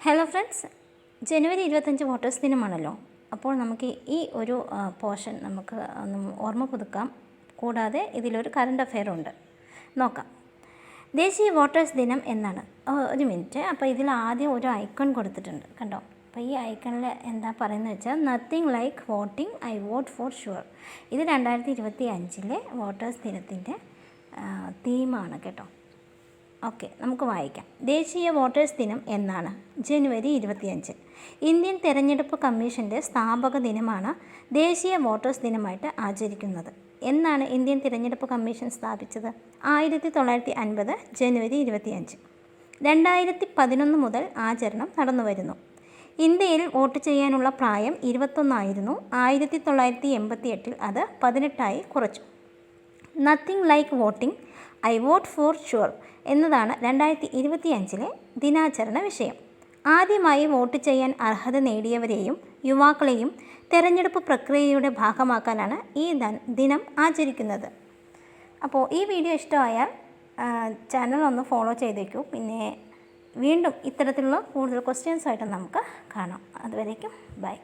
Hello friends, ജനുവരി 25 voters ദിനമാണല്ലോ. അപ്പോൾ നമുക്ക് ഈ ഒരു പോർഷൻ നമുക്ക് ഒന്ന് ഓർമ്മ പുതുക്കാം. കൂടാതെ ഇതിലൊരു കറണ്ട് അഫെയർ ഉണ്ട്, നോക്കാം. ദേശീയ വോട്ടേഴ്സ് ദിനം എന്നാണ്. ഒരു മിനിറ്റ്. അപ്പോൾ ഇതിൽ ആദ്യം ഒരു ഐക്കൺ കൊടുത്തിട്ടുണ്ട്, കണ്ടോ? അപ്പോൾ ഈ ഐക്കണിൽ എന്താ പറയുന്നത് വെച്ചാൽ nothing like voting, I vote for sure. ഇത് 2025 വോട്ടേഴ്സ് ദിനത്തിൻ്റെ തീമാണ് കേട്ടോ. ഓക്കെ, നമുക്ക് വായിക്കാം. ദേശീയ വോട്ടേഴ്സ് ദിനം എന്നാണ്? ജനുവരി 25. ഇന്ത്യൻ തെരഞ്ഞെടുപ്പ് കമ്മീഷൻ്റെ സ്ഥാപക ദിനമാണ് ദേശീയ വോട്ടേഴ്സ് ദിനമായിട്ട് ആചരിക്കുന്നത്. എന്നാണ് ഇന്ത്യൻ തിരഞ്ഞെടുപ്പ് കമ്മീഷൻ സ്ഥാപിച്ചത്? 1950 ജനുവരി 25. 2011 മുതൽ ആചരണം നടന്നു വരുന്നു. ഇന്ത്യയിൽ വോട്ട് ചെയ്യാനുള്ള പ്രായം 21 ആയിരുന്നു. 1988 അത് 18 കുറച്ചു. Nothing like voting, I vote for sure എന്നതാണ് 2025 ദിനാചരണ വിഷയം. ആദ്യമായി വോട്ട് ചെയ്യാൻ അർഹത നേടിയവരെയും യുവാക്കളെയും തെരഞ്ഞെടുപ്പ് പ്രക്രിയയുടെ ഭാഗമാക്കാനാണ് ഈ ദിനം ആചരിക്കുന്നത്. അപ്പോൾ ഈ വീഡിയോ ഇഷ്ടമായാൽ ചാനൽ ഒന്ന് ഫോളോ ചെയ്തേക്കൂ. പിന്നെ വീണ്ടും ഇത്തരത്തിലുള്ള കൂടുതൽ ക്വസ്റ്റ്യൻസായിട്ട് നമുക്ക് കാണാം. അതുവരേക്കും ബൈ.